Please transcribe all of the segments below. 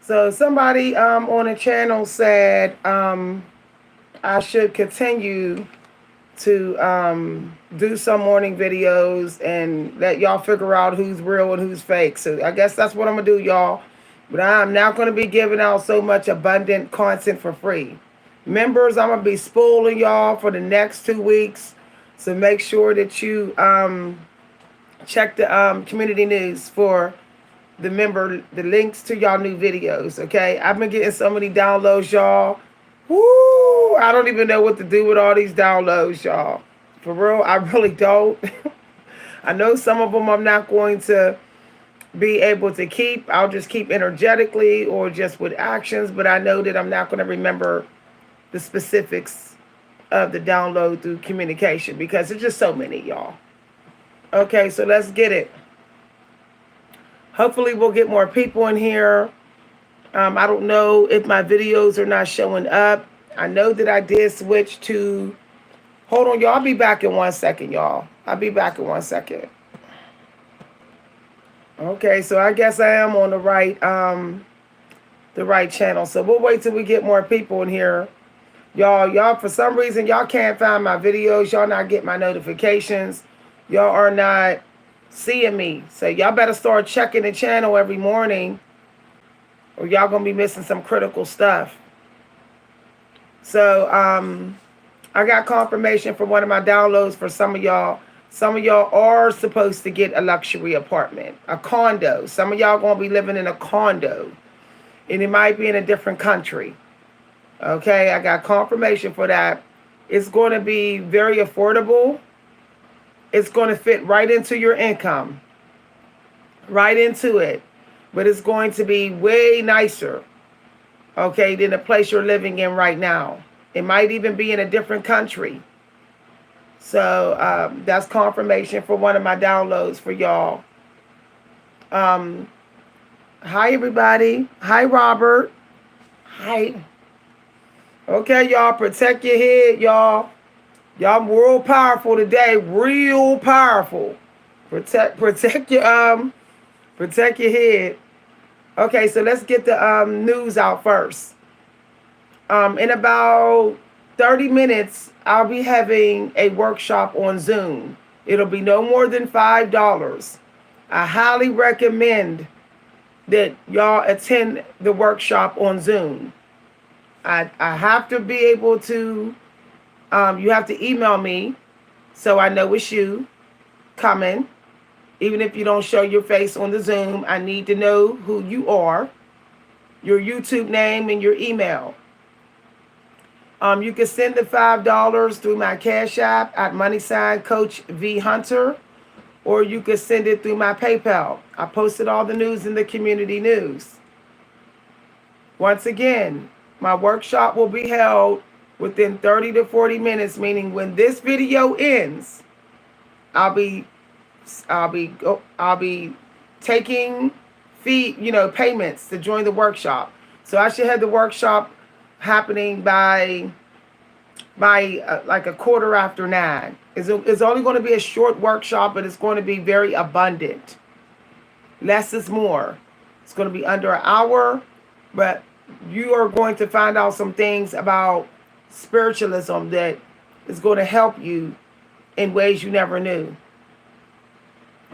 So somebody on the channel said I should continue to do some morning videos and let y'all figure out who's real and who's fake. So I guess that's what I'm gonna do, y'all. But I'm not gonna be giving out so much abundant content for free. Members, I'm gonna be spooling y'all for the next 2 weeks. So make sure that you check the community news for the links to y'all new videos. Okay, I've been getting so many downloads, y'all. Woo! I don't even know what to do with all these downloads, y'all. For real, I really don't. I know some of them I'm not going to be able to keep. I'll just keep energetically or just with actions, but I know that I'm not going to remember the specifics of the download through communication because there's just so many, y'all. Okay, so let's get it. Hopefully we'll get more people in here. I don't know if my videos are not showing up. I know that I did switch to... Hold on, y'all. I'll be back in 1 second, y'all. I'll be back in 1 second. Okay, so I guess I am on the right channel. So we'll wait till we get more people in here. Y'all, for some reason, y'all can't find my videos. Y'all not get my notifications. Y'all are not seeing me. So y'all better start checking the channel every morning or y'all gonna be missing some critical stuff. So I got confirmation from one of my downloads for some of y'all. Some of y'all are supposed to get a luxury apartment, a condo. Some of y'all gonna be living in a condo, and it might be in a different country. Okay, I got confirmation for that. It's going to be very affordable. It's going to fit right into your income, right into it. But it's going to be way nicer, okay, than the place you're living in right now. It might even be in a different country. So that's confirmation for one of my downloads for y'all. Hi, everybody. Hi, Robert. Hi. Okay, y'all, protect your head, y'all. Y'all real powerful today. Real powerful. Protect your head. Okay, so let's get the news out first. In about 30 minutes, I'll be having a workshop on Zoom. It'll be no more than $5. I highly recommend that y'all attend the workshop on Zoom. I have to be able to, you have to email me so I know it's you coming. Even if you don't show your face on the Zoom, I need to know who you are, your YouTube name, and your email. You can send the $5 through my Cash App at Coach V Hunter, or you can send it through my PayPal. I posted all the news in the community news. Once again, my workshop will be held within 30 to 40 minutes, meaning when this video ends, I'll be taking payments to join the workshop. So I should have the workshop happening by like 9:15. It's only going to be a short workshop, but it's going to be very abundant. Less is more. It's going to be under an hour, but you are going to find out some things about spiritualism that is going to help you in ways you never knew.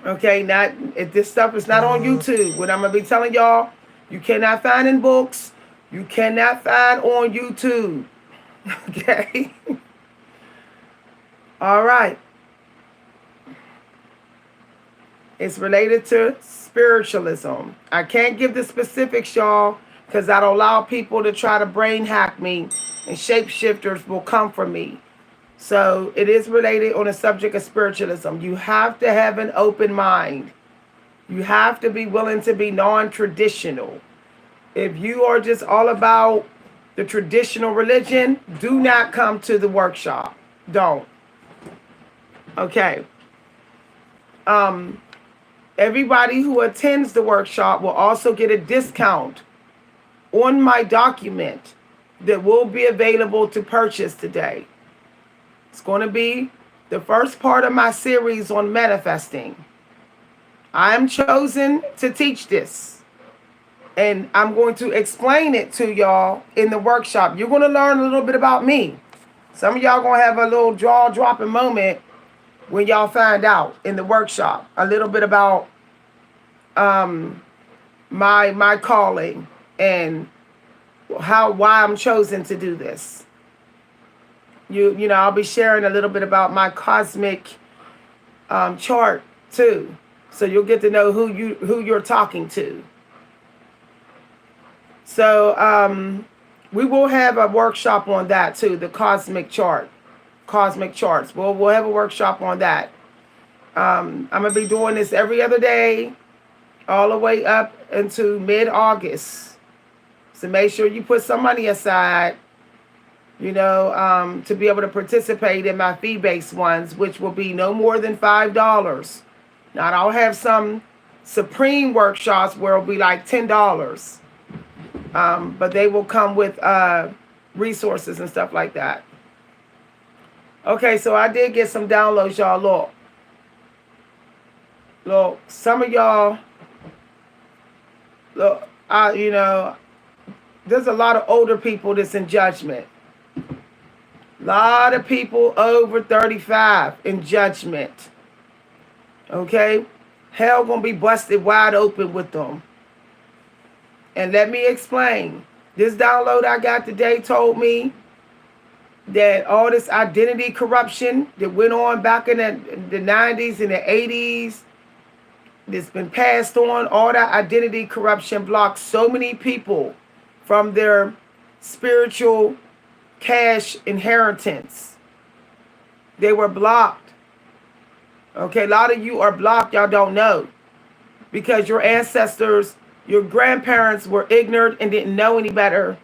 Okay, if this stuff is not on YouTube, what I'm going to be telling y'all, you cannot find in books, you cannot find on YouTube. Okay? All right. It's related to spiritualism. I can't give the specifics, y'all, because I don't allow people to try to brain hack me, and shapeshifters will come for me. So it is related on the subject of spiritualism. You have to have an open mind. You have to be willing to be non-traditional. If you are just all about the traditional religion, do not come to the workshop. Don't. Okay. Everybody who attends the workshop will also get a discount on my document that will be available to purchase today. It's going to be the first part of my series on manifesting. I am chosen to teach this. And I'm going to explain it to y'all in the workshop. You're going to learn a little bit about me. Some of y'all going to have a little jaw-dropping moment when y'all find out in the workshop a little bit about my calling and why I'm chosen to do this. You know, I'll be sharing a little bit about my cosmic chart too, so you'll get to know who you're talking to. So we will have a workshop on that too, the cosmic charts. We'll have a workshop on that. I'm gonna be doing this every other day, all the way up into mid-August. So make sure you put some money aside, you know, to be able to participate in my fee-based ones, which will be no more than $5. Now, I'll have some supreme workshops where it'll be like $10. But they will come with resources and stuff like that. Okay, so I did get some downloads, y'all. Look, some of y'all, look, you know, there's a lot of older people that's in judgment. A lot of people over 35 in judgment. Okay? Hell gonna be busted wide open with them. And let me explain. This download I got today told me that all this identity corruption that went on back in the 90s and the 80s, that's been passed on, all that identity corruption blocked so many people from their spiritual cash inheritance. They were blocked. Okay, a lot of you are blocked, y'all don't know. Because your ancestors, your grandparents were ignorant and didn't know any better.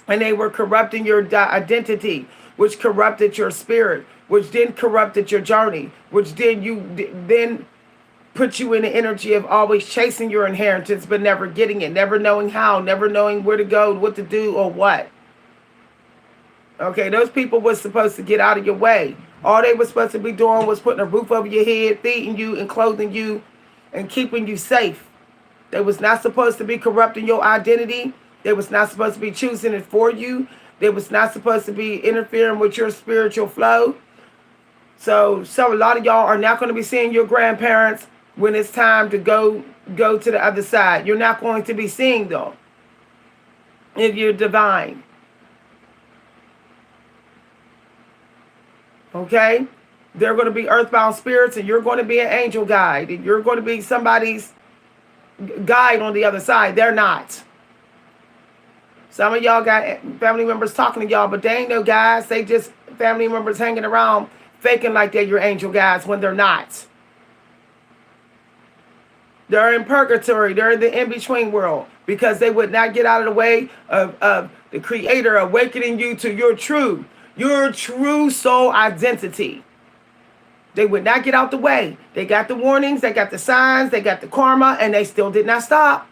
And they were corrupting your identity, which corrupted your spirit, which then corrupted your journey, which then put you in the energy of always chasing your inheritance, but never getting it, never knowing how, never knowing where to go, what to do, or what. Okay, those people were supposed to get out of your way. All they were supposed to be doing was putting a roof over your head, feeding you and clothing you and keeping you safe. They was not supposed to be corrupting your identity. They was not supposed to be choosing it for you. They was not supposed to be interfering with your spiritual flow. So a lot of y'all are not going to be seeing your grandparents when it's time to go to the other side. You're not going to be seeing them if you're divine. Okay? They're going to be earthbound spirits, and you're going to be an angel guide, and you're going to be somebody's guide on the other side. They're not. Some of y'all got family members talking to y'all, but they ain't no guys. They just family members hanging around faking like they're your angel guides when they're not. They're in purgatory. They're in the in-between world because they would not get out of the way of the Creator awakening you to your true soul identity. They would not get out the way. They got the warnings, they got the signs, they got the karma, and they still did not stop.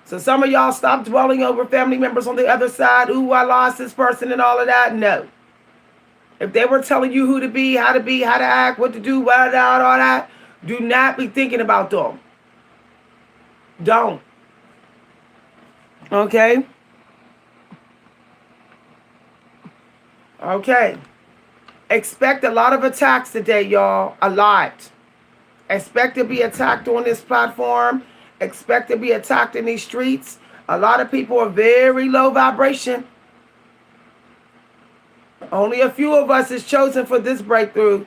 So some of y'all stop dwelling over family members on the other side. Ooh, I lost this person and all of that. No. If they were telling you who to be, how to act, what to do, all that, do not be thinking about them. Don't. Okay? Okay. Expect a lot of attacks today, y'all. A lot. Expect to be attacked on this platform. Expect to be attacked in these streets. A lot of people are very low vibration. Only a few of us is chosen for this breakthrough.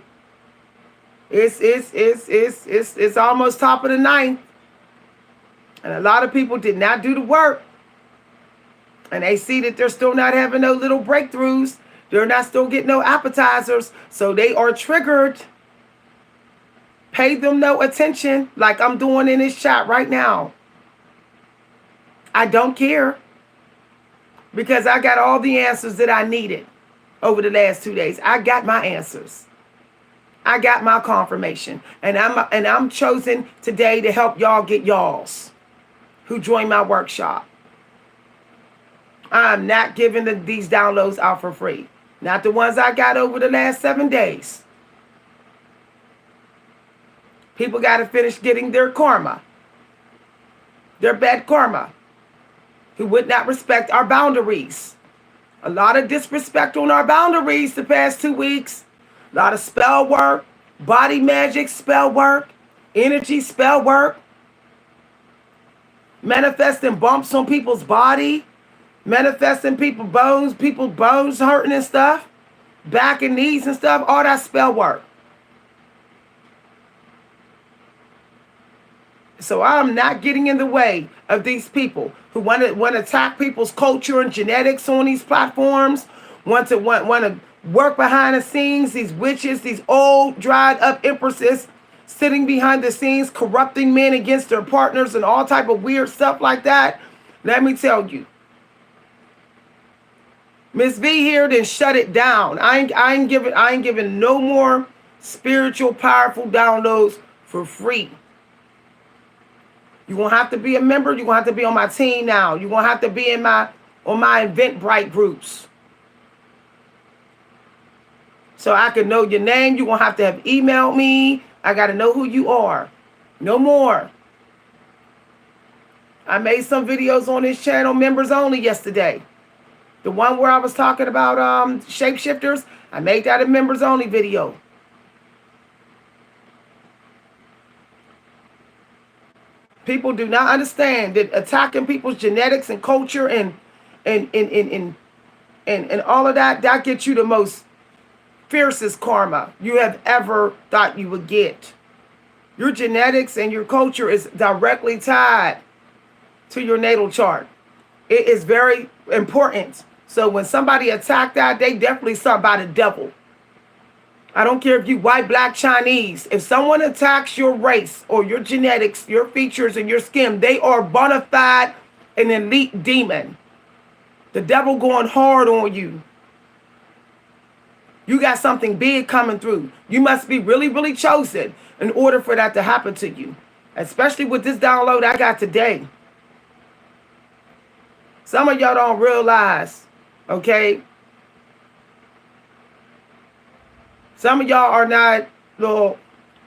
It's almost top of the ninth. And a lot of people did not do the work. And they see that they're still not having no little breakthroughs. They're not still getting no appetizers. So they are triggered. Pay them no attention like I'm doing in this chat right now. I don't care. Because I got all the answers that I needed over the last 2 days. I got my answers. I got my confirmation. And I'm chosen today to help y'all get y'alls who join my workshop. I'm not giving these downloads out for free. Not the ones I got over the last 7 days. People got to finish getting their karma. They're bad karma, who would not respect our boundaries. A lot of disrespect on our boundaries the past 2 weeks. A lot of spell work, body magic spell work, energy spell work, manifesting bumps on people's body, manifesting people's bones hurting and stuff, back and knees and stuff, all that spell work. So I'm not getting in the way of these people who want to attack people's culture and genetics on these platforms, want to work behind the scenes, these witches, these old dried up empresses sitting behind the scenes, corrupting men against their partners and all type of weird stuff like that. Let me tell you, Miss V here, then shut it down. I ain't giving no more spiritual powerful downloads for free. You're gonna have to be a member. You're gonna have to be on my team now. You're gonna have to be on my Eventbrite groups, so I can know your name. You're gonna have to have emailed me. I gotta know who you are. No more. I made some videos on this channel, members only, yesterday. The one where I was talking about shapeshifters, I made that a members only video. People do not understand that attacking people's genetics and culture and all of that gets you the most fiercest karma you have ever thought you would get. Your genetics and your culture is directly tied to your natal chart. It is very important. So when somebody attack that, they definitely start by the devil. I don't care if you white, black, Chinese. If someone attacks your race or your genetics, your features, and your skin, they are bona fide an elite demon. The devil going hard on you. You got something big coming through. You must be really, really chosen in order for that to happen to you. Especially with this download I got today. Some of y'all don't realize, okay? Some of y'all are not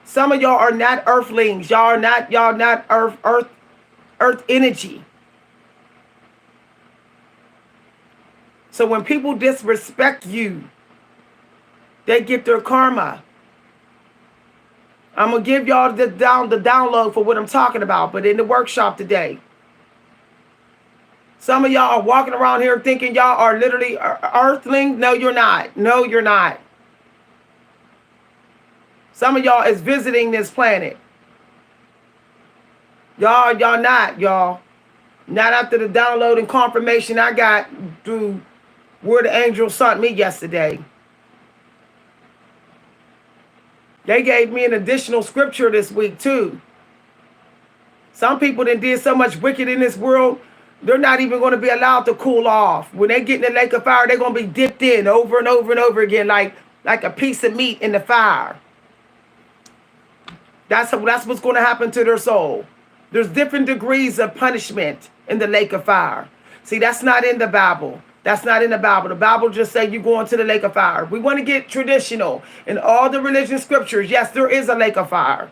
some of y'all are not earthlings. Y'all not earth energy. So when people disrespect you, they get their karma. I'm gonna give y'all the download for what I'm talking about, but in the workshop today. Some of y'all are walking around here thinking y'all are literally earthlings. No, you're not. No, you're not. Some of y'all is visiting this planet. Y'all not, y'all. Not after the download and confirmation I got through where the angel sent me yesterday. They gave me an additional scripture this week too. Some people that did so much wicked in this world, they're not even going to be allowed to cool off. When they get in the lake of fire, they're going to be dipped in over and over and over again like a piece of meat in the fire. That's what's going to happen to their soul. There's different degrees of punishment in the lake of fire. See, that's not in the Bible. That's not in the Bible. The Bible just says you go into the lake of fire. We want to get traditional. In all the religion scriptures, yes, there is a lake of fire.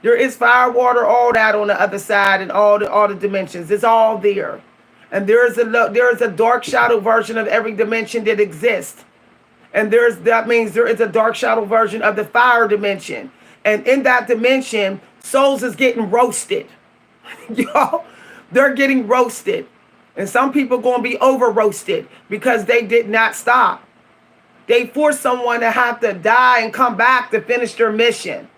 There is fire, water, all that on the other side, and all the dimensions. It's all there. And there is a dark shadow version of every dimension that exists. And that means there is a dark shadow version of the fire dimension. And in that dimension, souls is getting roasted. Y'all, they're getting roasted. And some people going to be over roasted because they did not stop. They forced someone to have to die and come back to finish their mission.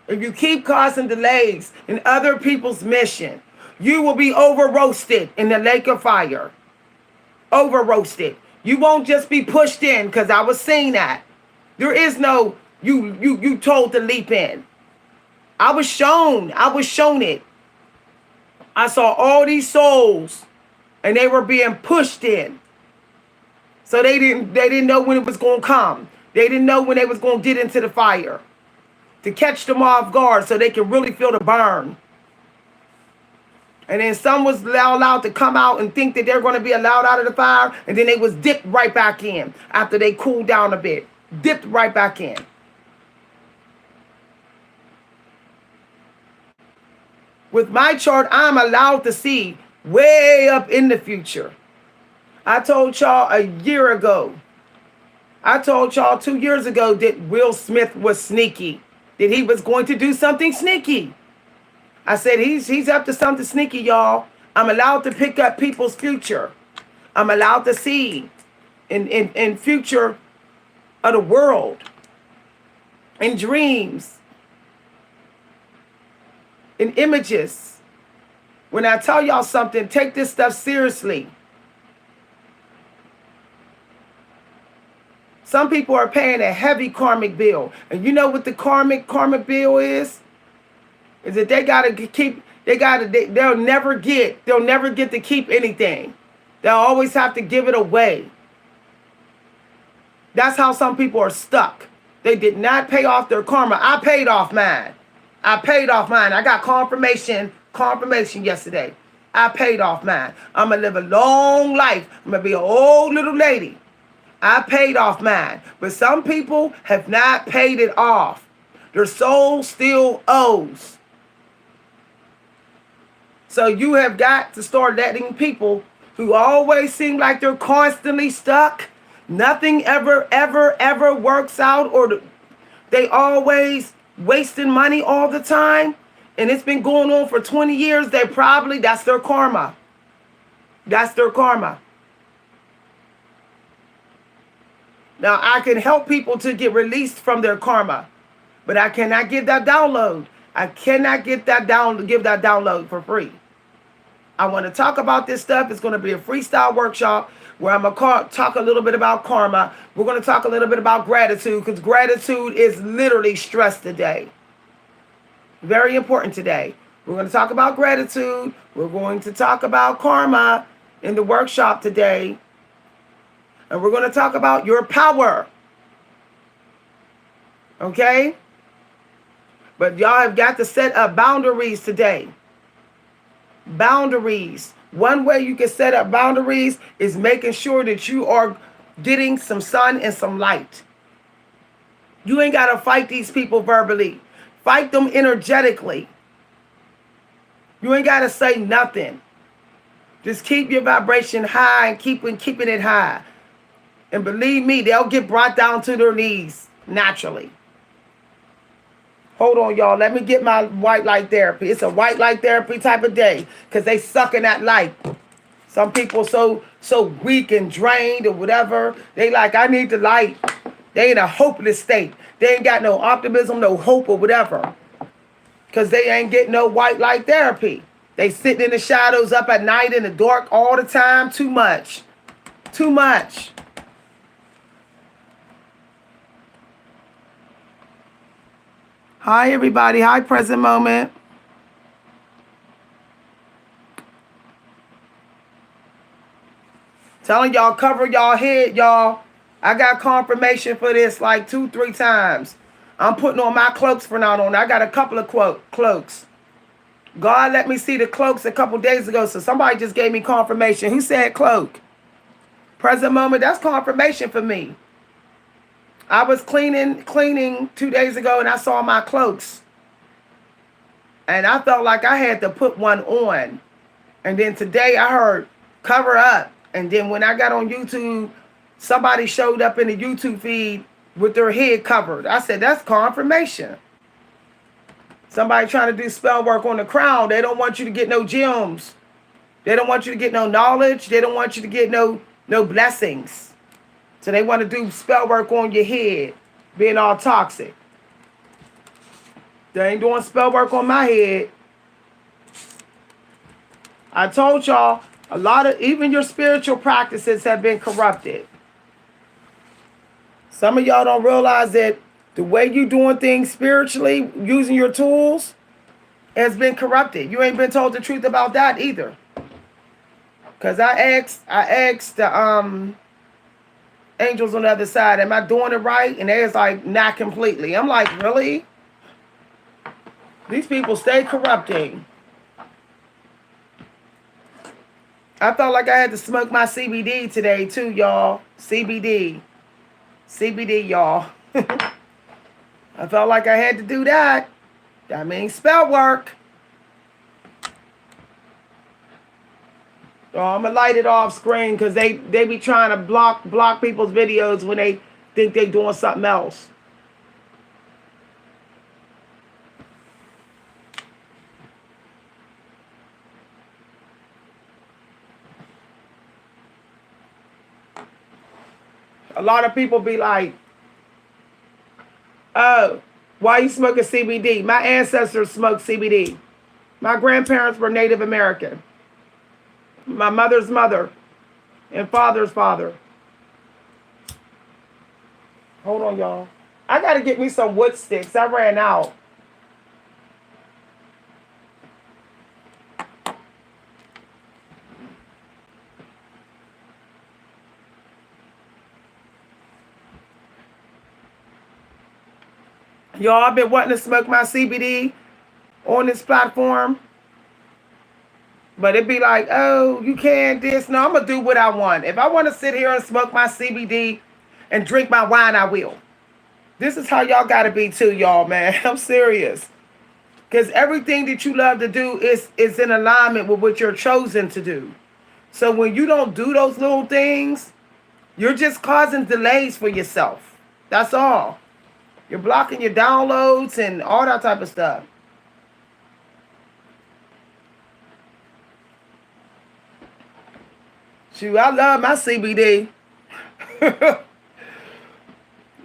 If you keep causing delays in other people's mission, you will be over roasted in the lake of fire. Over roasted. You won't just be pushed in, because I was saying that. There is no you told to leap in. I was shown it. I saw all these souls and they were being pushed in. So they didn't know when it was going to come. They didn't know when they was going to get into the fire. To catch them off guard so they can really feel the burn. And then some was allowed to come out and think that they're going to be allowed out of the fire, and then they was dipped right back in after they cooled down a bit. Dipped right back in. With my chart, I'm allowed to see way up in the future. I told y'all a year ago. I told y'all 2 years ago that Will Smith was sneaky, that he was going to do something sneaky. I said he's up to something sneaky, y'all. I'm allowed to pick up people's future. I'm allowed to see in future of the world, in dreams, in images. When I tell y'all something, take this stuff seriously. Some people are paying a heavy karmic bill. And you know what the karmic bill is? Is that they'll never get to keep anything. They'll always have to give it away. That's how some people are stuck. They did not pay off their karma. I paid off mine. I got confirmation yesterday. I paid off mine. I'm going to live a long life. I'm going to be an old little lady. I paid off mine. But some people have not paid it off. Their soul still owes. So you have got to start letting people who always seem like they're constantly stuck, nothing ever works out, or they always wasting money all the time, and it's been going on for 20 years, that's their karma. That's their karma. Now, I can help people to get released from their karma, but I cannot give that download. I cannot give that download for free. I want to talk about this stuff. It's going to be a freestyle workshop where I'm going to talk a little bit about karma. We're going to talk a little bit about gratitude, because gratitude is literally stress today. Very important today. We're going to talk about gratitude. We're going to talk about karma in the workshop today. And we're going to talk about your power. Okay? But y'all have got to set up boundaries today. Boundaries. One way you can set up boundaries is making sure that you are getting some sun and some light. You ain't got to fight these people verbally. Fight them energetically. You ain't got to say nothing. Just keep your vibration high and keeping it high. And believe me, they'll get brought down to their knees naturally. Hold on, y'all. Let me get my white light therapy. It's a white light therapy type of day, because they sucking that light. Some people so weak and drained or whatever. They like, I need the light. They in a hopeless state. They ain't got no optimism, no hope or whatever, because they ain't getting no white light therapy. They sitting in the shadows up at night in the dark all the time. Too much. Too much. Hi, everybody. Hi, present moment. Telling y'all, cover y'all head, y'all. I got confirmation for this like 2-3 times. I'm putting on my cloaks for now on. I got a couple of cloaks. God let me see the cloaks a couple days ago, so somebody just gave me confirmation. Who said cloak? Present moment, that's confirmation for me. I was cleaning 2 days ago, and I saw my cloaks. And I felt like I had to put one on. And then today I heard cover up. And then when I got on YouTube, somebody showed up in the YouTube feed with their head covered. I said, that's confirmation. Somebody trying to do spell work on the crown. They don't want you to get no gems. They don't want you to get no knowledge. They don't want you to get no blessings. So they want to do spell work on your head, being all toxic. They ain't doing spell work on my head. I told y'all, a lot of, even your spiritual practices have been corrupted. Some of y'all don't realize that the way you doing things spiritually, using your tools, has been corrupted. You ain't been told the truth about that either. Because I asked the angels on the other side, am I doing it right? And they was like, not completely. I'm like, really? These people stay corrupting. I felt like I had to smoke my CBD today too, y'all. CBD, y'all. I felt like I had to do that. That means spell work. Oh, I'm gonna light it off screen because they be trying to block people's videos when they think they doing something else. A lot of people be like, "Oh, why you smoking CBD?" My ancestors smoked CBD. My grandparents were Native American. My mother's mother and father's father. Hold on, y'all. I gotta get me some wood sticks. I ran out. Y'all, I've been wanting to smoke my CBD on this platform. But it'd be like, oh, you can't this. No, I'm going to do what I want. If I want to sit here and smoke my CBD and drink my wine, I will. This is how y'all got to be too, y'all, man. I'm serious. Because everything that you love to do is in alignment with what you're chosen to do. So when you don't do those little things, you're just causing delays for yourself. That's all. You're blocking your downloads and all that type of stuff. Shoot, I love my CBD.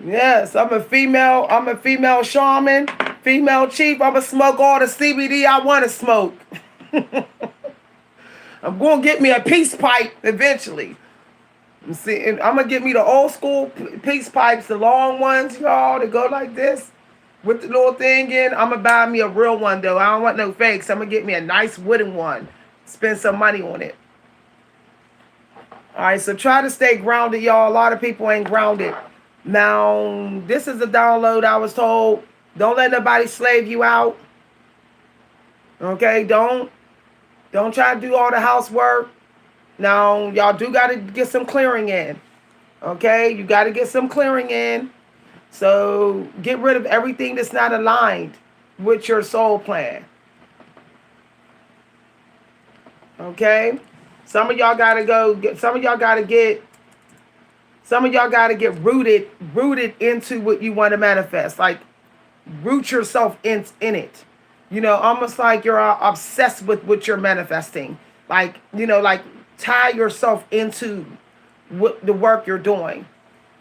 Yes, I'm a female shaman, female chief. I'm gonna smoke all the CBD I want to smoke. I'm gonna get me a peace pipe eventually. See, and I'm gonna get me the old school peace pipes, the long ones, y'all, that go like this with the little thing in. I'm gonna buy me a real one though. I don't want no fakes. I'm gonna get me a nice wooden one. Spend some money on it. All right, so try to stay grounded, y'all. A lot of people ain't grounded. Now, this is a download I was told. Don't let nobody slave you out. Okay, don't try to do all the housework. Now, y'all do got to get some clearing in. Okay, you got to get some clearing in. So get rid of everything that's not aligned with your soul plan. Okay, some of y'all got to go. Some of y'all got to get rooted into what you want to manifest. Like root yourself in it. You know, almost like you're obsessed with what you're manifesting. Like, you know, like tie yourself into what the work you're doing.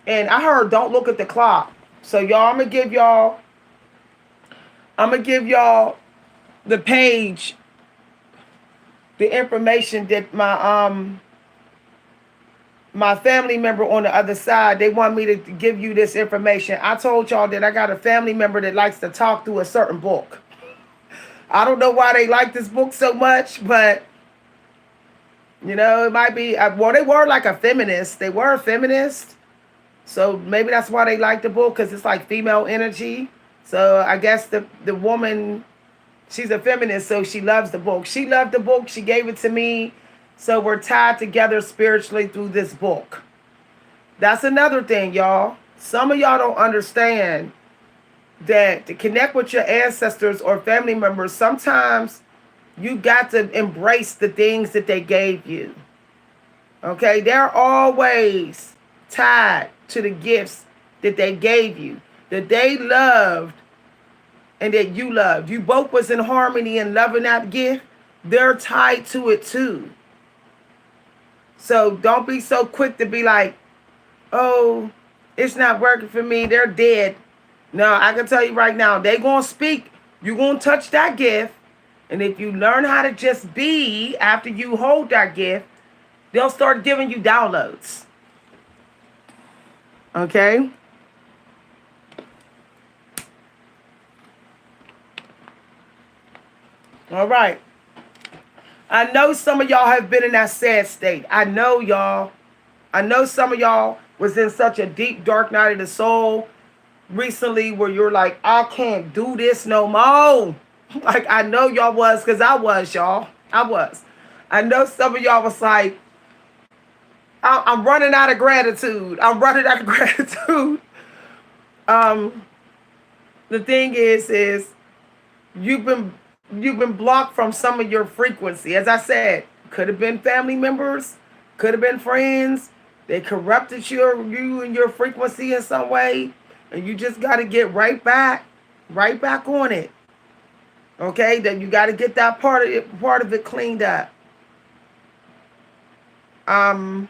And I heard don't look at the clock. So y'all, I'm gonna give y'all the page, the information that my family member on the other side, they want me to give you this information. I told y'all that I got a family member that likes to talk through a certain book. I don't know why they like this book so much, but you know, it might be, well, they were like a feminist. They were a feminist. So maybe that's why they like the book, because it's like female energy. So I guess the woman, she's a feminist, so she loves the book. She loved the book. She gave it to me. So we're tied together spiritually through this book. That's another thing, y'all. Some of y'all don't understand that to connect with your ancestors or family members, sometimes you got to embrace the things that they gave you. Okay? They're always tied to the gifts that they gave you, that they loved and that you loved. You both was in harmony and loving that gift. They're tied to it too. So don't be so quick to be like, oh, it's not working for me. They're dead. No, I can tell you right now, they going to speak. You're going to touch that gift. And if you learn how to just be after you hold that gift, they'll start giving you downloads. Okay? All right. I know some of y'all have been in that sad state. I know y'all. I know some of y'all was in such a deep, dark night of the soul recently where you're like, I can't do this no more. Like, I know y'all was, because I was, y'all. I was. I know some of y'all was like, I'm running out of gratitude. I'm running out of gratitude. The thing is you've been blocked from some of your frequency. As I said, Could have been family members, could have been friends. They corrupted you and your frequency in some way, and you just got to get right back on it. Okay, then you got to get that part of it cleaned up. The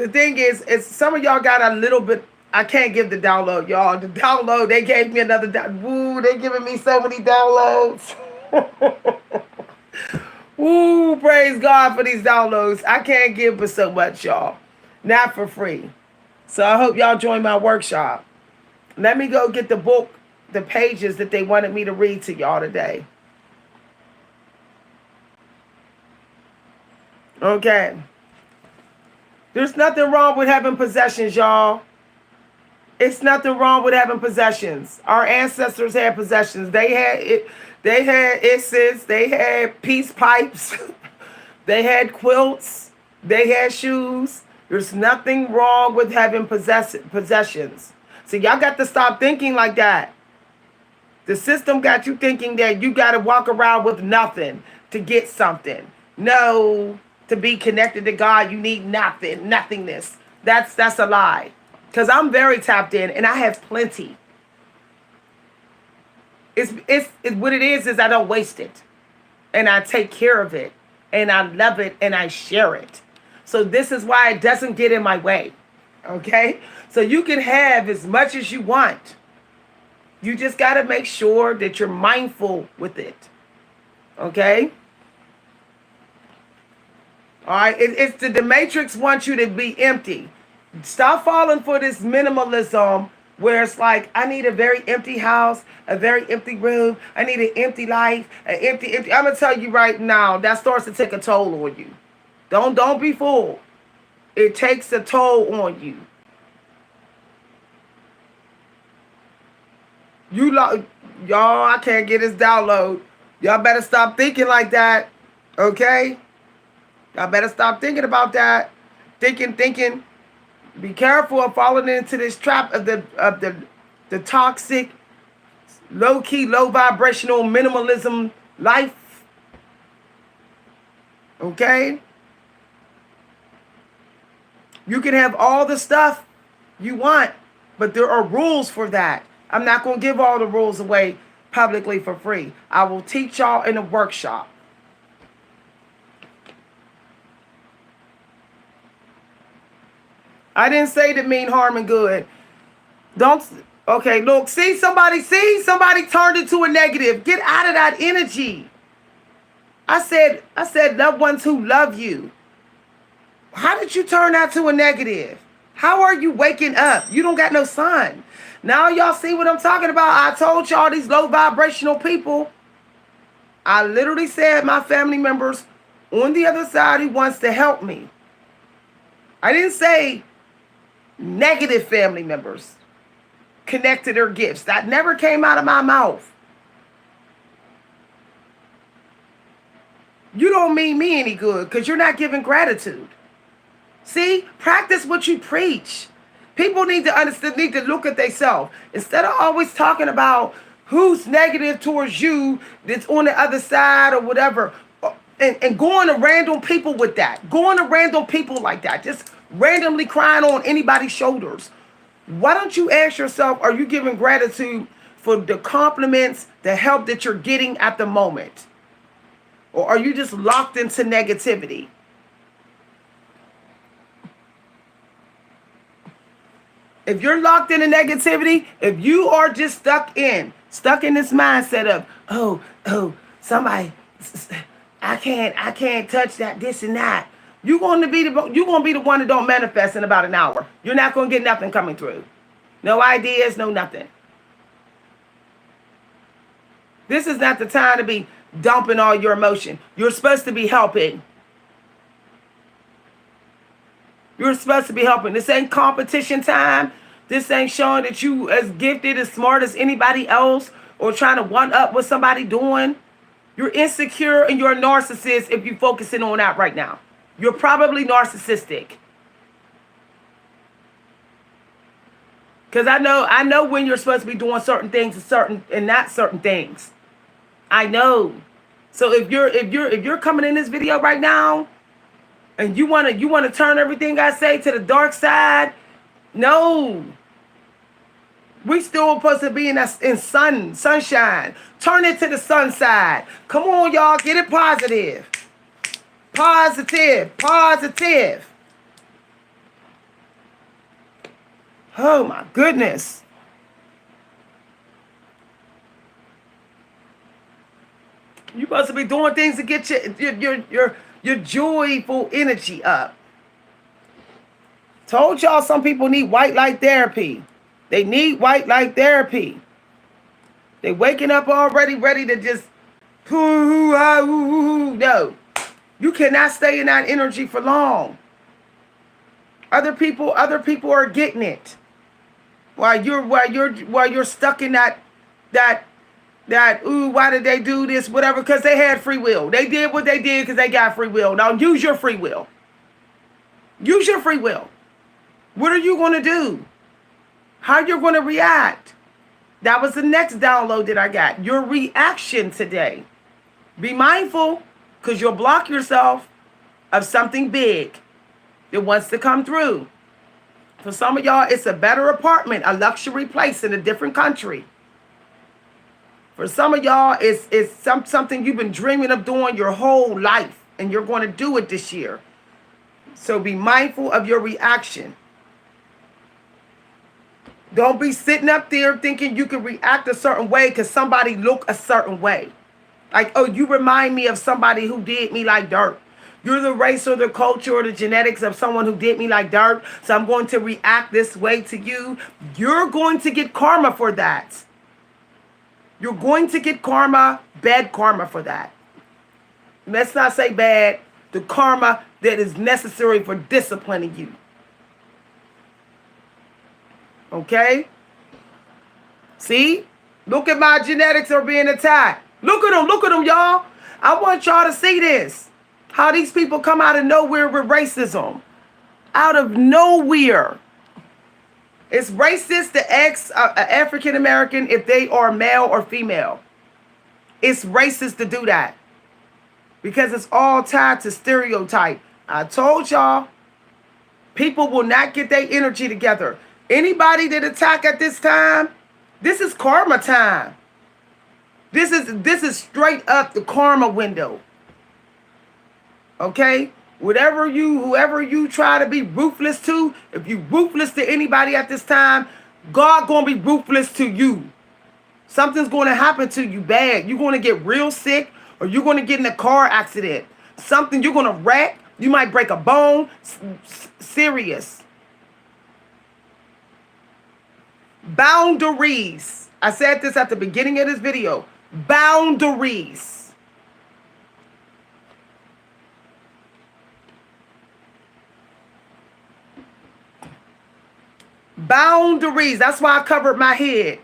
thing is some of y'all got a little bit. I can't give the download, y'all. The download, they gave me another. Woo, they giving me so many downloads. Woo, praise God for these downloads. I can't give but so much, y'all. Not for free. So I hope y'all join my workshop. Let me go get the book, the pages that they wanted me to read to y'all today. Okay. There's nothing wrong with having possessions, y'all. It's nothing wrong with having possessions. Our ancestors had possessions. They had it. They had incense. They had peace pipes. They had quilts. They had shoes. There's nothing wrong with having possessions. So y'all got to stop thinking like that. The system got you thinking that you got to walk around with nothing to get something. No, to be connected to God, you need nothing, nothingness. That's a lie. Because I'm very tapped in and I have plenty. It's what it is I don't waste it. And I take care of it. And I love it and I share it. So this is why it doesn't get in my way. Okay? So you can have as much as you want. You just got to make sure that you're mindful with it. Okay? All right? It's the Matrix wants you to be empty. Stop falling for this minimalism where it's like, I need a very empty house, a very empty room. I need an empty life, an empty. I'm going to tell you right now, that starts to take a toll on you. Don't be fooled. It takes a toll on you. Y'all, I can't get this download. Y'all better stop thinking like that. Okay? Y'all better stop thinking about that. Thinking. Be careful of falling into this trap of the toxic, low-key, low-vibrational minimalism life. Okay? You can have all the stuff you want, but there are rules for that. I'm not going to give all the rules away publicly for free. I will teach y'all in a workshop. I didn't say to mean harm and good. Okay, look, see somebody turned into a negative. Get out of that energy. I said loved ones who love you. How did you turn that to a negative? How are you waking up? You don't got no sun. Now y'all see what I'm talking about. I told y'all these low vibrational people. I literally said my family members on the other side who wants to help me. I didn't say negative family members connected their gifts. That never came out of my mouth. You don't mean me any good because you're not giving gratitude. See, practice what you preach. People need to understand, need to look at themselves. Instead of always talking about who's negative towards you, that's on the other side or whatever, and going to random people with that. Going to random people like that. Just randomly crying on anybody's shoulders. Why don't you ask yourself, are you giving gratitude for the compliments, the help that you're getting at the moment? Or are you just locked into negativity? If you're locked into negativity, if you are just stuck in this mindset of, oh, somebody, I can't touch that, this and that. You're going to be the one that don't manifest in about an hour. You're not going to get nothing coming through. No ideas, no nothing. This is not the time to be dumping all your emotion. You're supposed to be helping. You're supposed to be helping. This ain't competition time. This ain't showing that you as gifted, as smart as anybody else or trying to one up what somebody doing. You're insecure and you're a narcissist if you're focusing on that right now. You're probably narcissistic. Because I know when you're supposed to be doing certain things and not certain things. I know. So if you're coming in this video right now and you wanna turn everything I say to the dark side, no. We still supposed to be in sunshine. Turn it to the sun side. Come on, y'all, get it positive. Positive, positive. Oh my goodness. You supposed to be doing things to get your joyful energy up. Told y'all some people need white light therapy. They need white light therapy. They waking up already ready to just no. You cannot stay in that energy for long. Other people are getting it. While you're stuck in that why did they do this, whatever, because they had free will. They did what they did because they got free will. Now use your free will. Use your free will. What are you going to do? How you're going to react? That was the next download that I got. Your reaction today. Be mindful, because you'll block yourself of something big that wants to come through. For some of y'all, it's a better apartment, a luxury place in a different country. For some of y'all, it's something you've been dreaming of doing your whole life, and you're going to do it this year. So be mindful of your reaction. Don't be sitting up there thinking you can react a certain way because somebody look a certain way. Like, oh, you remind me of somebody who did me like dirt. You're the race or the culture or the genetics of someone who did me like dirt, so I'm going to react this way to you. You're going to get karma for that. You're going to get karma, bad karma for that. Let's not say bad, the karma that is necessary for disciplining you. Okay? See? Look at my genetics are being attacked. Look at them, y'all. I want y'all to see this. How these people come out of nowhere with racism. Out of nowhere. It's racist to ask African American if they are male or female. It's racist to do that. Because it's all tied to stereotype. I told y'all, people will not get their energy together. Anybody that attack at this time, this is karma time. This is straight up the karma window. Okay? Whoever you try to be ruthless to, if you ruthless to anybody at this time, God gonna be ruthless to you. Something's gonna happen to you bad. You're gonna get real sick, or you're gonna get in a car accident. Something you're gonna wreck. You might break a bone. Serious. Boundaries. I said this at the beginning of this video. Boundaries. Boundaries. That's why I covered my head.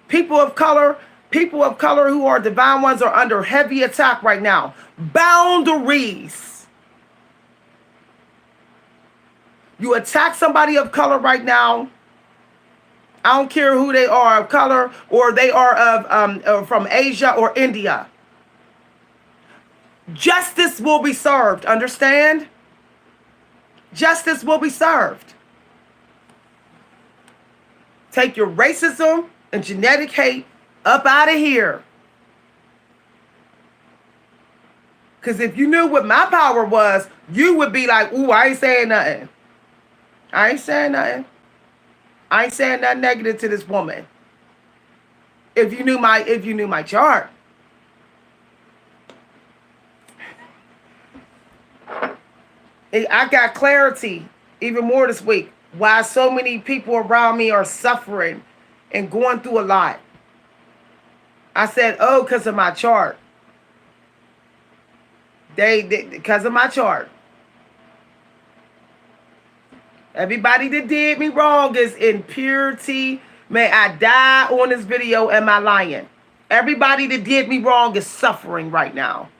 People of color who are divine ones are under heavy attack right now. Boundaries. You attack somebody of color right now. I don't care who they are of color, or they are of from Asia or India. Justice will be served. Understand? Justice will be served. Take your racism and genetic hate up out of here. Because if you knew what my power was, you would be like, ooh, I ain't saying nothing. I ain't saying nothing. I ain't saying nothing negative to this woman. If you knew my chart. I got clarity even more this week why so many people around me are suffering and going through a lot. I said, oh, because of my chart. Because of my chart. Everybody that did me wrong is in purity. May I die on this video. Am I lying? Everybody that did me wrong is suffering right now.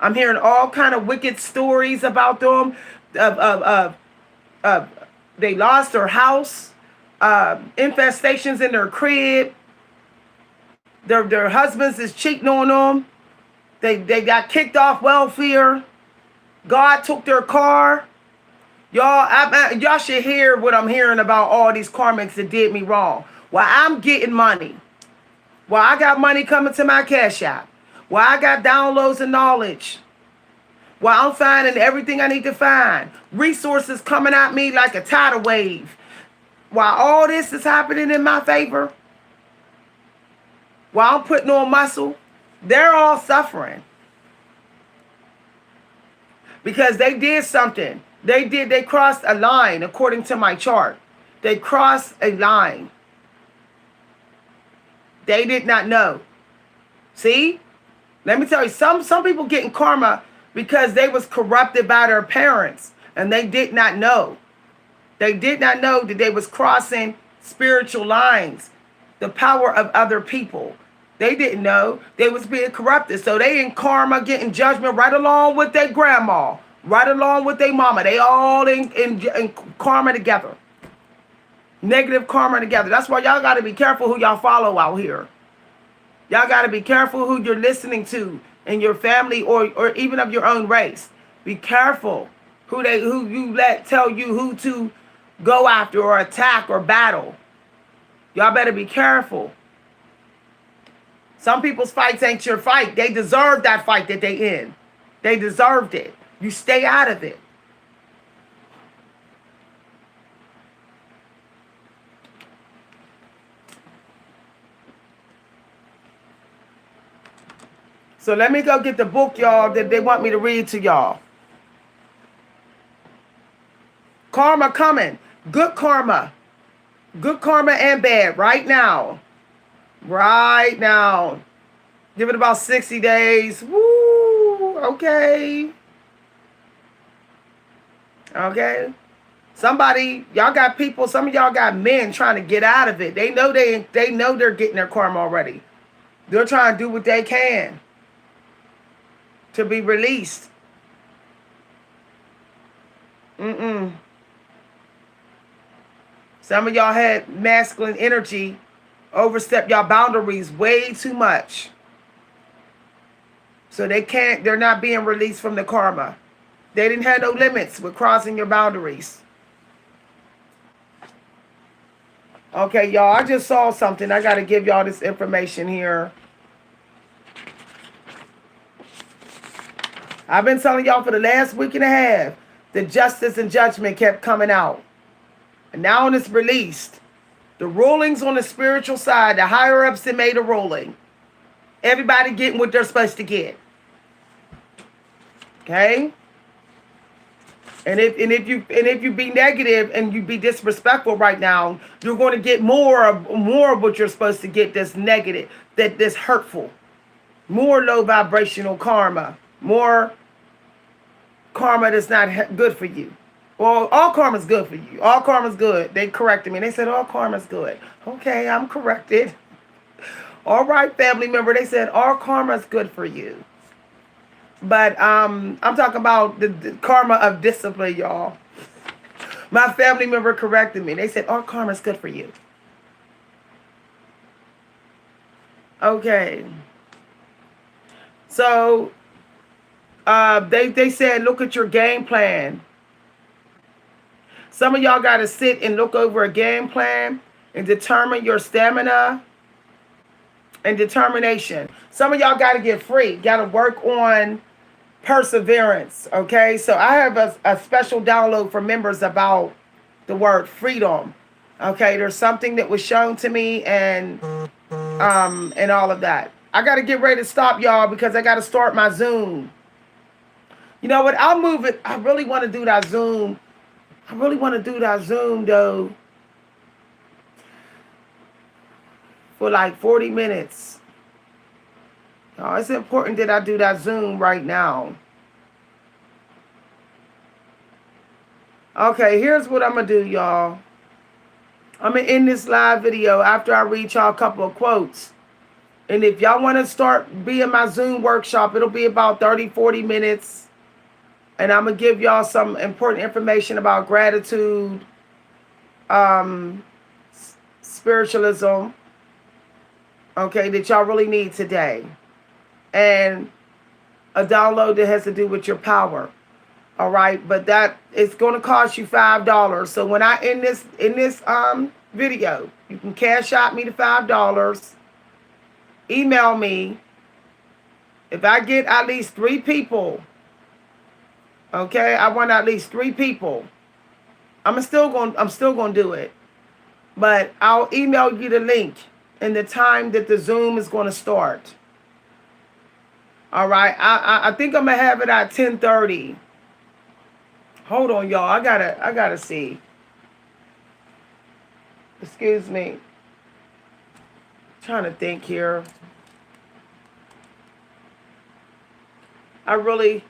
I'm hearing all kind of wicked stories about them. They lost their house. Infestations in their crib. Their husbands is cheating on them. They got kicked off welfare. God took their car. Y'all should hear what I'm hearing about all these karmics that did me wrong. Well, I'm getting money. Well, I got money coming to my cash app. Well, I got downloads of knowledge. Well, I'm finding everything I need to find. Resources coming at me like a tidal wave. While all this is happening in my favor, while I'm putting on muscle, they're all suffering. Because they did something. They crossed a line according to my chart. They crossed a line. They did not know. See? Let me tell you, some people getting karma because they was corrupted by their parents and they did not know. They did not know that they was crossing spiritual lines, the power of other people. They didn't know they was being corrupted. So they in karma getting judgment right along with their grandma, right along with their mama. They all in karma together. Negative karma together. That's why y'all got to be careful who y'all follow out here. Y'all got to be careful who you're listening to in your family or even of your own race. Be careful who you let tell you who to go after or attack or battle. Y'all better be careful. Some people's fights ain't your fight. They deserve that fight that they in. They deserved it. You stay out of it. So let me go get the book, y'all, that they want me to read to y'all. Karma coming. Good karma. Good karma and bad right now. Right now. Give it about 60 days. Woo. Okay. Okay. Somebody, y'all got people, some of y'all got men trying to get out of it. They know they know they're getting their karma already. They're trying to do what they can to be released. Some of y'all had masculine energy overstep y'all boundaries way too much. So they're not being released from the karma. They didn't have no limits with crossing your boundaries. Okay, y'all, I just saw something. I got to give y'all this information here. I've been telling y'all for the last week and a half, the justice and judgment kept coming out. And now when it's released, the rulings on the spiritual side, the higher ups that made a ruling. Everybody getting what they're supposed to get. Okay? And if you be negative and you be disrespectful right now, you're going to get more of what you're supposed to get that's negative, that's hurtful. More low vibrational karma. More karma that's not good for you. Well, all karma's good for you. All karma's good. They corrected me. They said all karma's good. Okay, I'm corrected. All right, family member. They said all karma's good for you. But I'm talking about the karma of discipline, y'all. My family member corrected me. They said all karma's good for you. Okay. So they said look at your game plan. Some of y'all got to sit and look over a game plan and determine your stamina and determination. Some of y'all got to get free. Got to work on perseverance. Okay, so I have a special download for members about the word freedom. Okay, there's something that was shown to me and all of that. I got to get ready to stop, y'all, because I got to start my Zoom. You know what? I'll move it. I really want to do that Zoom. Though, for like 40 minutes. Oh, it's important that I do that Zoom right now. Okay, here's what I'm going to do, y'all. I'm going to end this live video after I read y'all a couple of quotes. And if y'all want to start being my Zoom workshop, it'll be about 30, 40 minutes. And I'm going to give y'all some important information about gratitude, spiritualism, okay, that y'all really need today. And a download that has to do with your power. All right, but that it's going to cost you $5. So when I in this video, you can cash out me the $5. Email me. If I get at least 3 people, okay, I want at least 3 people. I'm still gonna do it, but I'll email you the link and the time that the Zoom is going to start. All right, I think I'm gonna have it at 10:30. Hold on, y'all. I gotta see. Excuse me. Trying to think here. I really,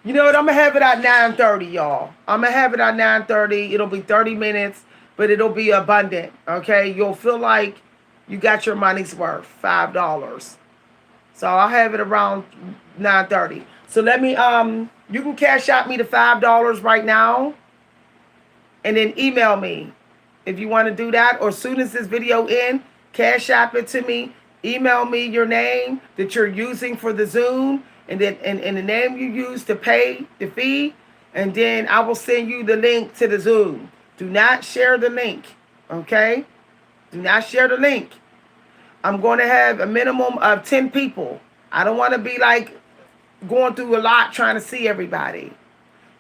you know what? I'm gonna have it at 9:30, y'all. I'm gonna have it at 9:30. It'll be 30 minutes, but it'll be abundant. Okay, you'll feel like you got your money's worth, $5. So I'll have it around 9:30. So let me you can cash out me the $5 right now, and then email me if you want to do that. Or as soon as this video ends, cash app it to me. Email me your name that you're using for the Zoom, and then and the name you use to pay the fee, and then I will send you the link to the Zoom. Do not share the link, okay? Do not share the link. I'm going to have a minimum of 10 people. I don't want to be like going through a lot trying to see everybody.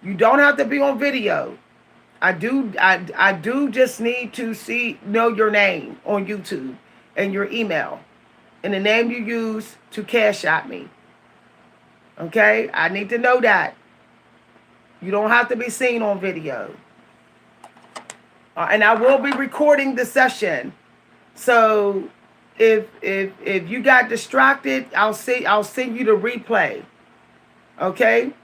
You don't have to be on video. I do just need to know your name on YouTube and your email and the name you use to cash at me. Okay? I need to know that. You don't have to be seen on video. And I will be recording the session. So if you got distracted, I'll send you the replay. Okay?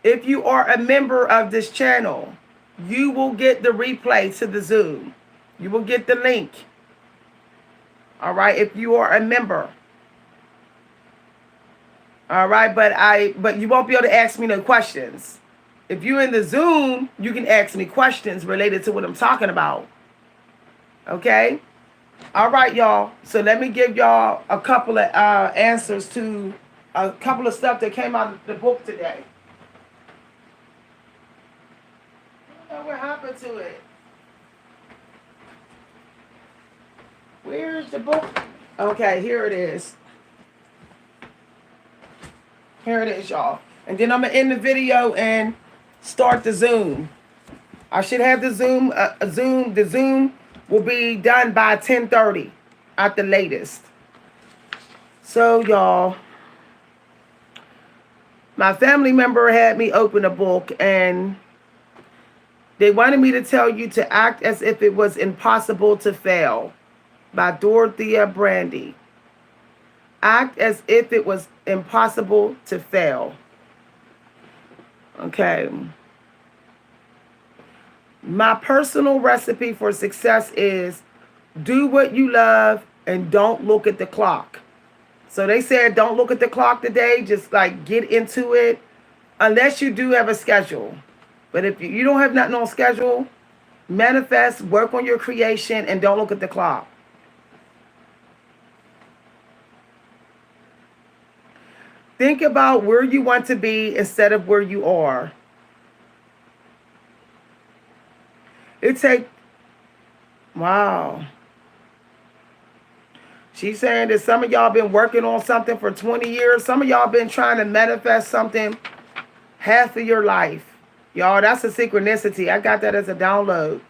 If you are a member of this channel, you will get the replay to the Zoom. You will get the link. All right, if you are a member. All right, but you won't be able to ask me no questions. If you're in the Zoom, you can ask me questions related to what I'm talking about. Okay? All right, y'all. So let me give y'all a couple of answers to a couple of stuff that came out of the book today. I don't know what happened to it. Where's the book? Okay, here it is. Here it is, y'all. And then I'm going to end the video and start the Zoom. I should have the Zoom. The Zoom will be done by 10:30 at the latest. So, y'all, my family member had me open a book, and they wanted me to tell you to act as if it was impossible to fail, by Dorothea Brandy. Act as if it was impossible to fail. Okay. My personal recipe for success is do what you love and don't look at the clock. So they said don't look at the clock today. Just like get into it. Unless you do have a schedule. But if you don't have nothing on schedule, manifest, work on your creation, and don't look at the clock. Think about where you want to be instead of where you are. Wow. She's saying that some of y'all been working on something for 20 years. Some of y'all been trying to manifest something half of your life. Y'all, that's a synchronicity. I got that as a download.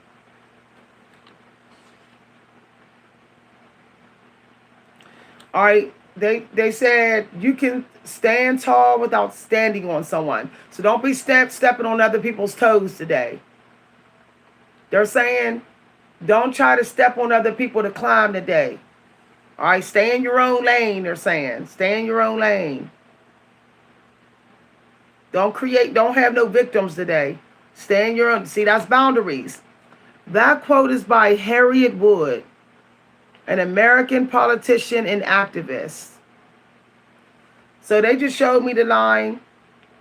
All right. They said you can stand tall without standing on someone. So don't be stepping on other people's toes today. They're saying don't try to step on other people to climb today. All right, stay in your own lane, they're saying. Stay in your own lane. Don't have no victims today. Stay in your own. See, that's boundaries. That quote is by Harriet Wood, an American politician and activist. So they just showed me the line,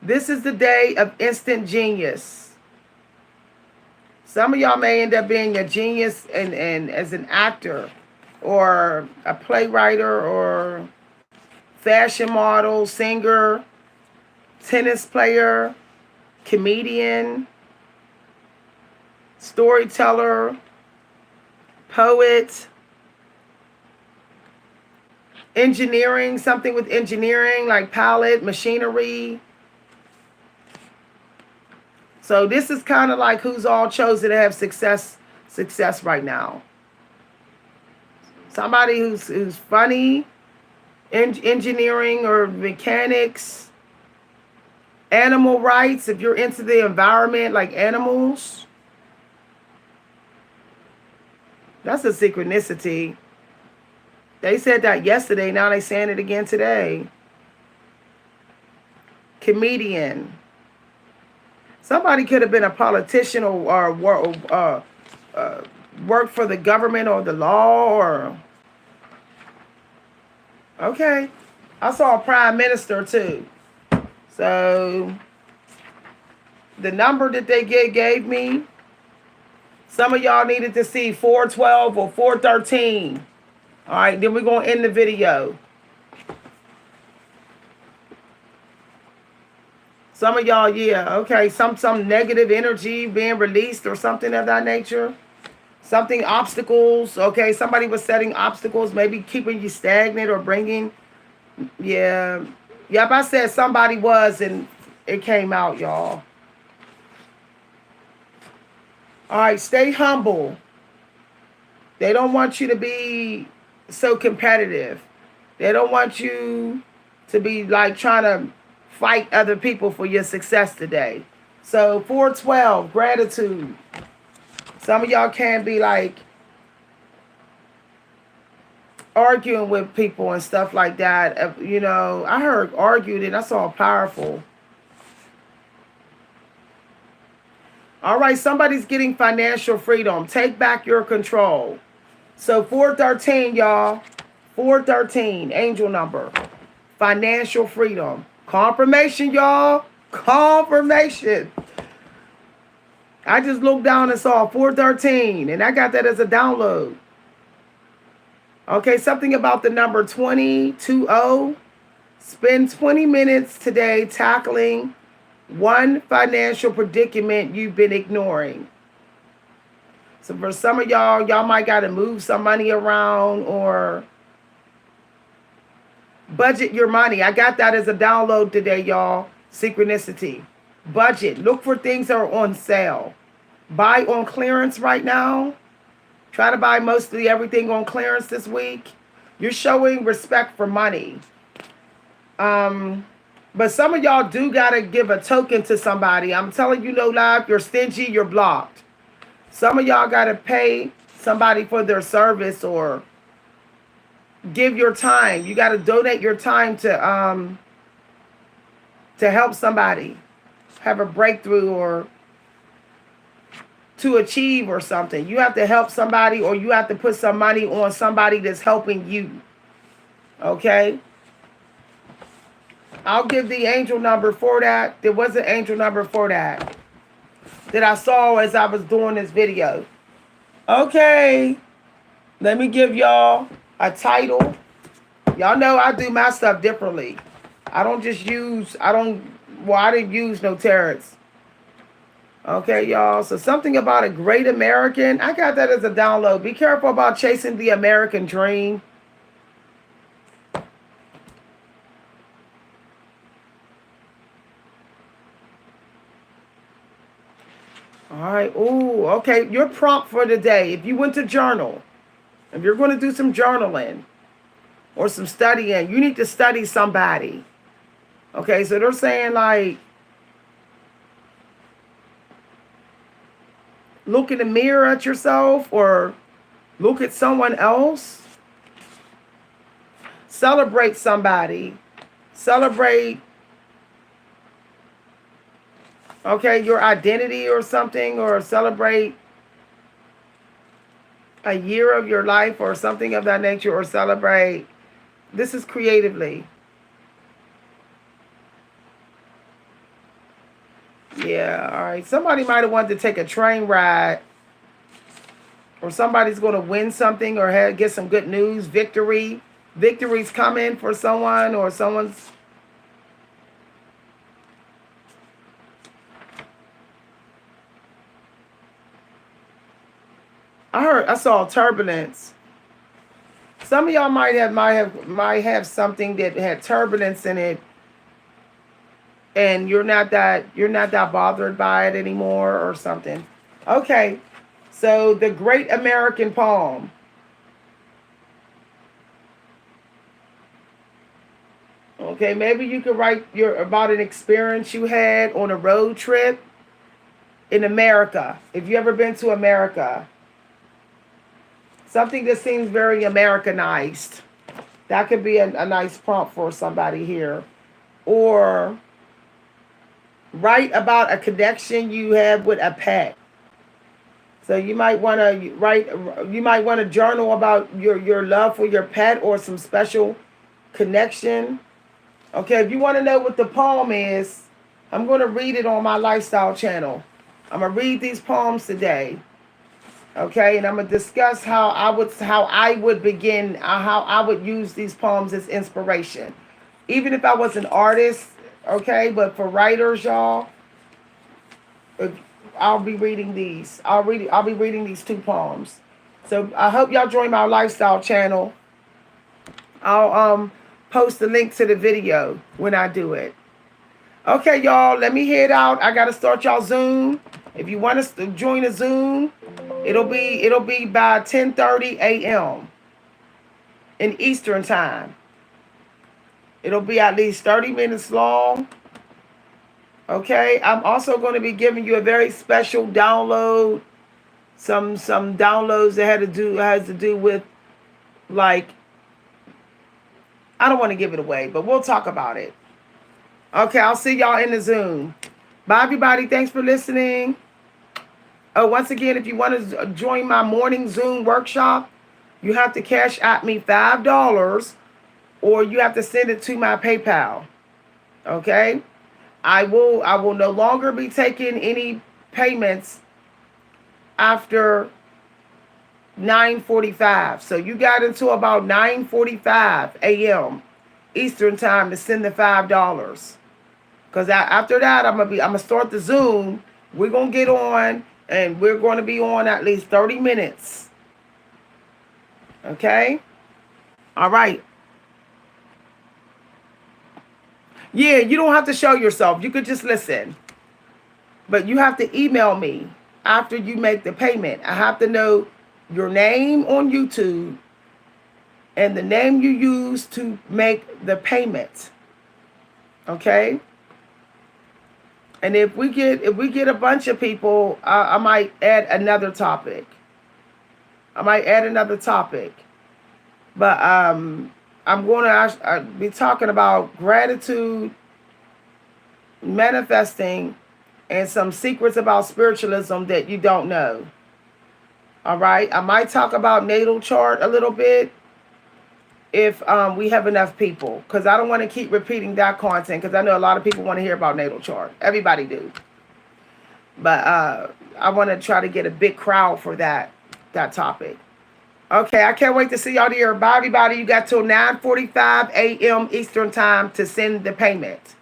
this is the day of instant genius. Some of y'all may end up being a genius and as an actor or a playwright or fashion model, singer. tennis player, comedian, storyteller, poet, engineering, something with engineering like pilot, machinery. So this is kind of like who's all chosen to have success right now. Somebody who's funny, engineering or mechanics, animal rights, if you're into the environment like animals. That's a synchronicity. They said that yesterday, now they're saying it again today. Comedian. Somebody could have been a politician or worked for the government or the law or... Okay. I saw a prime minister too. So the number that they gave me, some of y'all needed to see 412 or 413. All right, then we're going to end the video. Some of y'all, yeah, okay, some negative energy being released or something of that nature. Something, obstacles, okay, somebody was setting obstacles, maybe keeping you stagnant or bringing, yeah. Yep, I said somebody was and it came out, y'all. All right, stay humble. They don't want you to be so competitive. They don't want you to be like trying to fight other people for your success today. So 412, gratitude. Some of y'all can be like arguing with people and stuff like that. You know, I heard argued and I saw powerful. All right, somebody's getting financial freedom. Take back your control. So 413, y'all. 413, angel number. Financial freedom. Confirmation, y'all. Confirmation. I just looked down and saw 413, and I got that as a download. Okay, something about the number 20. Spend 20 minutes today tackling one financial predicament you've been ignoring. So for some of y'all might got to move some money around or budget your money. I got that as a download today, y'all. Synchronicity. Budget. Look for things that are on sale. Buy on clearance right now. Try to buy mostly everything on clearance this week. You're showing respect for money. But some of y'all do got to give a token to somebody. I'm telling you, no lie, if you're stingy, you're blocked. Some of y'all got to pay somebody for their service or give your time. You got to donate your time to help somebody have a breakthrough or to achieve or something. You have to help somebody or you have to put some money on somebody that's helping you. Okay? I'll give the angel number for that. There was an angel number for that I saw as I was doing this video. Okay. Let me give y'all a title. Y'all know I do my stuff differently. I didn't use no tarots. Okay, y'all. So something about a great American. I got that as a download. Be careful about chasing the American dream. All right. Ooh, okay. Your prompt for today. If you went to journal, if you're going to do some journaling or some studying, you need to study somebody. Okay, so they're saying like, look in the mirror at yourself or look at someone else. Celebrate somebody. Celebrate, okay, your identity or something, or celebrate a year of your life or something of that nature, or celebrate. This is creatively. Yeah, all right. Somebody might have wanted to take a train ride, or somebody's going to win something or get some good news, victory. Victory's coming for someone, or someone's... I saw turbulence. Some of y'all might have something that had turbulence in it, and you're not that bothered by it anymore or something. Okay. So the Great American Palm. Okay, maybe you could write about an experience you had on a road trip in America. If you ever been to America, something that seems very Americanized. That could be a nice prompt for somebody here. Or write about a connection you have with a pet. So you might want to write. You might want to journal about your love for your pet or some special connection. Okay, if you want to know what the poem is, I'm going to read it on my lifestyle channel. I'm going to read these poems today. Okay, and I'm going to discuss how I would begin, how I would use these poems as inspiration. Even if I was an artist, okay, but for writers, y'all, I'll be reading these. I'll be reading these 2 poems. So I hope y'all join my lifestyle channel. I'll post the link to the video when I do it. Okay, y'all, let me head out. I gotta start y'all Zoom. If you want to join a Zoom, it'll be by 10:30 a.m. in Eastern time. It'll be at least 30 minutes long. Okay, I'm also going to be giving you a very special download. Some downloads that has to do with, like, I don't want to give it away, but we'll talk about it. Okay, I'll see y'all in the Zoom. Bye, everybody. Thanks for listening. Oh, once again, if you want to join my morning Zoom workshop, you have to cash at me $5, or you have to send it to my PayPal. Okay? I will no longer be taking any payments after 9:45. So you got until about 9:45 a.m. Eastern time to send the $5. Because after that, I'm gonna start the Zoom. We're gonna get on, and we're going to be on at least 30 minutes. Okay? All right. Yeah, you don't have to show yourself. You could just listen. But you have to email me after you make the payment. I have to know your name on YouTube and the name you use to make the payment. Okay? And if we get a bunch of people, I might add another topic. But I'm going to be talking about gratitude, manifesting, and some secrets about spiritualism that you don't know. All right. I might talk about natal chart a little bit if we have enough people, because I don't want to keep repeating that content, because I know a lot of people want to hear about natal chart. Everybody do. But I want to try to get a big crowd for that topic. Okay, I can't wait to see y'all there. Bye, everybody. You got till 9:45 a.m. Eastern time to send the payment.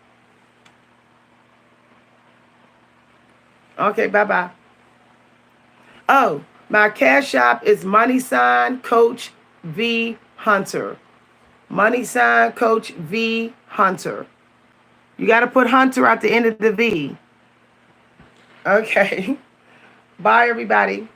Okay, bye-bye. Oh, my Cash App is #Coach V Hunter. #Coach V Hunter. You got to put Hunter at the end of the V. Okay. Bye, everybody.